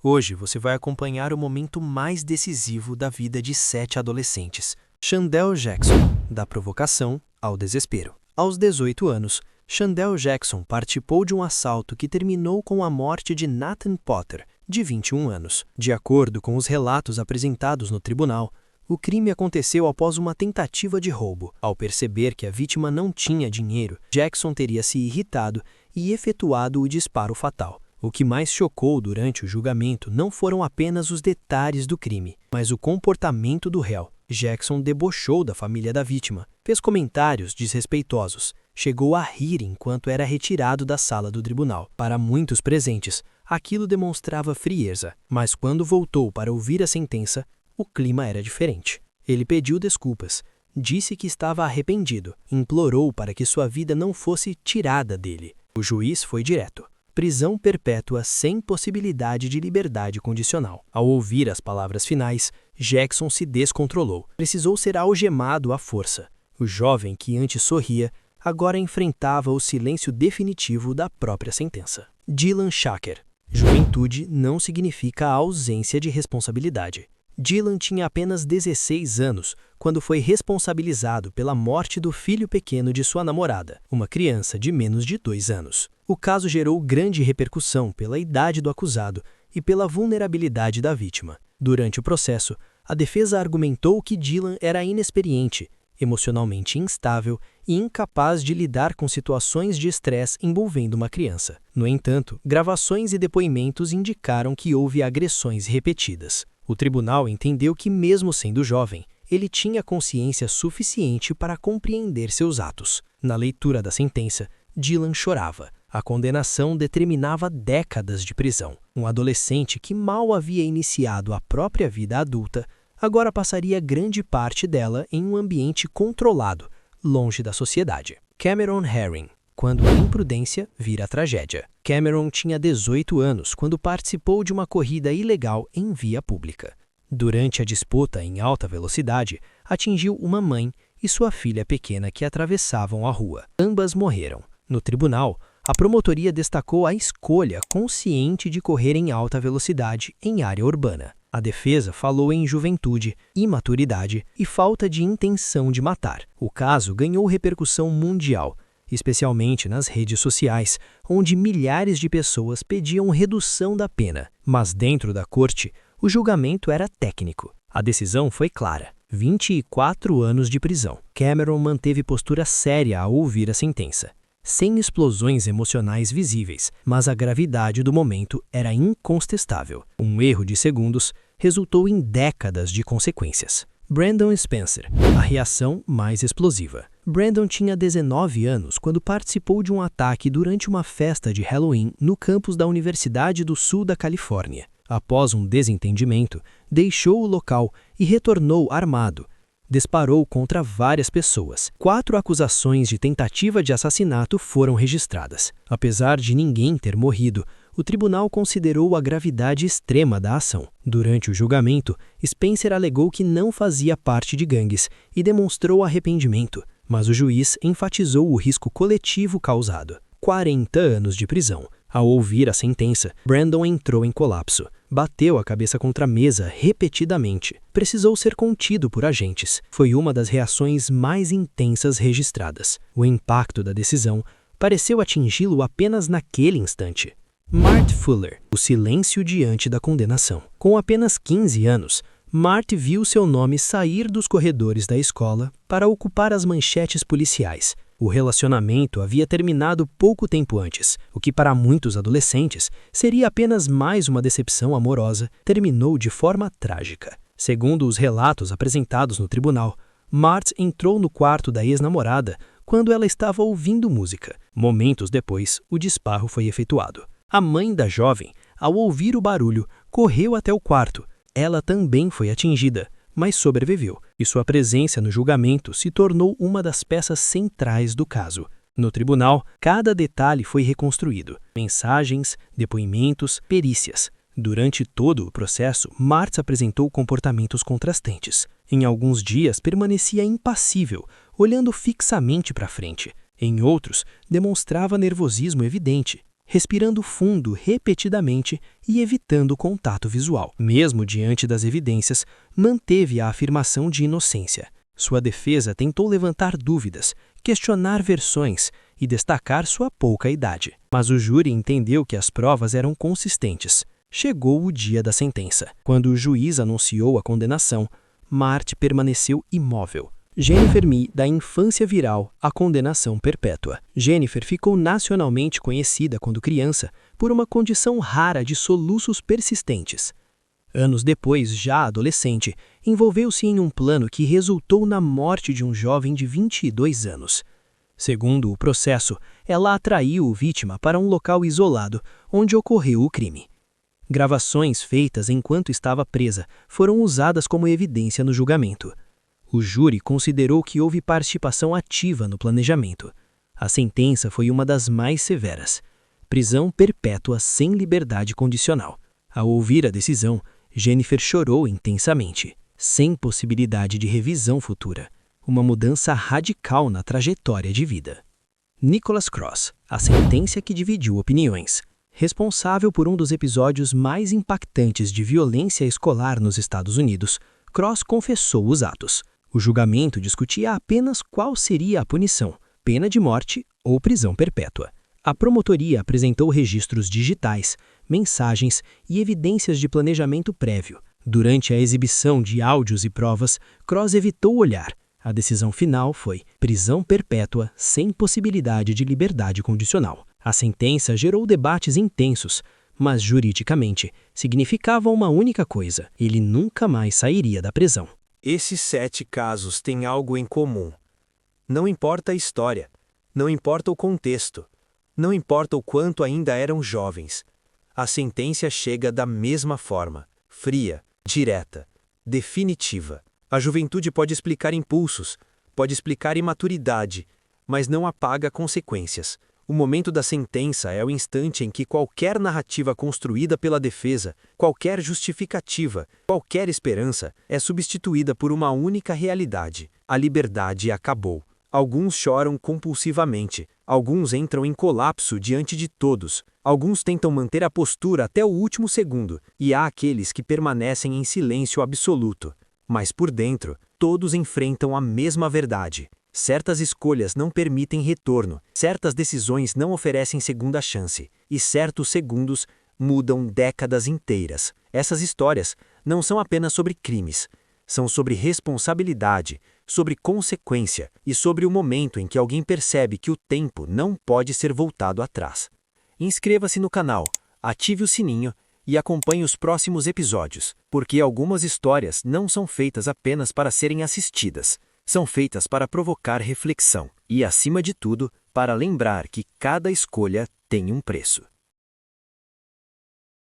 Hoje você vai acompanhar o momento mais decisivo da vida de 7 adolescentes. Chandel Jackson, da provocação ao desespero. Aos 18 anos, Chandel Jackson participou de um assalto que terminou com a morte de Nathan Potter, de 21 anos. De acordo com os relatos apresentados no tribunal, o crime aconteceu após uma tentativa de roubo. Ao perceber que a vítima não tinha dinheiro, Jackson teria se irritado e efetuado o disparo fatal. O que mais chocou durante o julgamento não foram apenas os detalhes do crime, mas o comportamento do réu. Jackson debochou da família da vítima, fez comentários desrespeitosos, chegou a rir enquanto era retirado da sala do tribunal. Para muitos presentes, aquilo demonstrava frieza, mas quando voltou para ouvir a sentença, o clima era diferente. Ele pediu desculpas, disse que estava arrependido, implorou para que sua vida não fosse tirada dele. O juiz foi direto: prisão perpétua sem possibilidade de liberdade condicional. Ao ouvir as palavras finais, Jackson se descontrolou. Precisou ser algemado à força. O jovem que antes sorria, agora enfrentava o silêncio definitivo da própria sentença. Dylan Shaker. Juventude não significa a ausência de responsabilidade. Dylan tinha apenas 16 anos quando foi responsabilizado pela morte do filho pequeno de sua namorada, uma criança de menos de 2 anos. O caso gerou grande repercussão pela idade do acusado e pela vulnerabilidade da vítima. Durante o processo, a defesa argumentou que Dylan era inexperiente, emocionalmente instável e incapaz de lidar com situações de estresse envolvendo uma criança. No entanto, gravações e depoimentos indicaram que houve agressões repetidas. O tribunal entendeu que, mesmo sendo jovem, ele tinha consciência suficiente para compreender seus atos. Na leitura da sentença, Dylan chorava. A condenação determinava décadas de prisão. Um adolescente que mal havia iniciado a própria vida adulta, agora passaria grande parte dela em um ambiente controlado, longe da sociedade. Cameron Herring. Quando a imprudência vira tragédia. Cameron tinha 18 anos quando participou de uma corrida ilegal em via pública. Durante a disputa em alta velocidade, atingiu uma mãe e sua filha pequena que atravessavam a rua. Ambas morreram. No tribunal, a promotoria destacou a escolha consciente de correr em alta velocidade em área urbana. A defesa falou em juventude, imaturidade e falta de intenção de matar. O caso ganhou repercussão mundial, especialmente nas redes sociais, onde milhares de pessoas pediam redução da pena. Mas dentro da corte, o julgamento era técnico. A decisão foi clara: 24 anos de prisão. Cameron manteve postura séria ao ouvir a sentença, sem explosões emocionais visíveis, mas a gravidade do momento era incontestável. Um erro de segundos resultou em décadas de consequências. Brandon Spencer, a reação mais explosiva. Brandon tinha 19 anos quando participou de um ataque durante uma festa de Halloween no campus da Universidade do Sul da Califórnia. Após um desentendimento, deixou o local e retornou armado. Disparou contra várias pessoas. 4 acusações de tentativa de assassinato foram registradas. Apesar de ninguém ter morrido, o tribunal considerou a gravidade extrema da ação. Durante o julgamento, Spencer alegou que não fazia parte de gangues e demonstrou arrependimento, mas o juiz enfatizou o risco coletivo causado. 40 anos de prisão. Ao ouvir a sentença, Brandon entrou em colapso. Bateu a cabeça contra a mesa repetidamente. Precisou ser contido por agentes. Foi uma das reações mais intensas registradas. O impacto da decisão pareceu atingi-lo apenas naquele instante. Mart Fuller, o silêncio diante da condenação. Com apenas 15 anos, Mart viu seu nome sair dos corredores da escola para ocupar as manchetes policiais. O relacionamento havia terminado pouco tempo antes, o que para muitos adolescentes seria apenas mais uma decepção amorosa, terminou de forma trágica. Segundo os relatos apresentados no tribunal, Mart entrou no quarto da ex-namorada quando ela estava ouvindo música. Momentos depois, o disparo foi efetuado. A mãe da jovem, ao ouvir o barulho, correu até o quarto. Ela também foi atingida, mas sobreviveu, e sua presença no julgamento se tornou uma das peças centrais do caso. No tribunal, cada detalhe foi reconstruído: mensagens, depoimentos, perícias. Durante todo o processo, Mart apresentou comportamentos contrastantes. Em alguns dias, permanecia impassível, olhando fixamente para frente. Em outros, demonstrava nervosismo evidente. respirando fundo repetidamente e evitando o contato visual. Mesmo diante das evidências, manteve a afirmação de inocência. Sua defesa tentou levantar dúvidas, questionar versões e destacar sua pouca idade. Mas o júri entendeu que as provas eram consistentes. Chegou o dia da sentença. Quando o juiz anunciou a condenação, Marty permaneceu imóvel. Jennifer Mee, da infância viral à condenação perpétua. Jennifer ficou nacionalmente conhecida quando criança por uma condição rara de soluços persistentes. Anos depois, já adolescente, envolveu-se em um plano que resultou na morte de um jovem de 22 anos. Segundo o processo, ela atraiu o vítima para um local isolado onde ocorreu o crime. Gravações feitas enquanto estava presa foram usadas como evidência no julgamento. O júri considerou que houve participação ativa no planejamento. A sentença foi uma das mais severas: prisão perpétua sem liberdade condicional. Ao ouvir a decisão, Jennifer chorou intensamente, sem possibilidade de revisão futura. Uma mudança radical na trajetória de vida. Nicholas Cross, a sentença que dividiu opiniões. Responsável por um dos episódios mais impactantes de violência escolar nos Estados Unidos, Cross confessou os atos. O julgamento discutia apenas qual seria a punição, pena de morte ou prisão perpétua. A promotoria apresentou registros digitais, mensagens e evidências de planejamento prévio. Durante a exibição de áudios e provas, Cross evitou olhar. A decisão final foi prisão perpétua sem possibilidade de liberdade condicional. A sentença gerou debates intensos, mas juridicamente significava uma única coisa: ele nunca mais sairia da prisão. Esses 7 casos têm algo em comum. Não importa a história, não importa o contexto, não importa o quanto ainda eram jovens. A sentença chega da mesma forma, fria, direta, definitiva. A juventude pode explicar impulsos, pode explicar imaturidade, mas não apaga consequências. O momento da sentença é o instante em que qualquer narrativa construída pela defesa, qualquer justificativa, qualquer esperança, é substituída por uma única realidade: a liberdade acabou. Alguns choram compulsivamente, alguns entram em colapso diante de todos, alguns tentam manter a postura até o último segundo, e há aqueles que permanecem em silêncio absoluto. Mas por dentro, todos enfrentam a mesma verdade. Certas escolhas não permitem retorno, certas decisões não oferecem segunda chance, e certos segundos mudam décadas inteiras. Essas histórias não são apenas sobre crimes, são sobre responsabilidade, sobre consequência e sobre o momento em que alguém percebe que o tempo não pode ser voltado atrás. Inscreva-se no canal, ative o sininho e acompanhe os próximos episódios, porque algumas histórias não são feitas apenas para serem assistidas. São feitas para provocar reflexão e, acima de tudo, para lembrar que cada escolha tem um preço.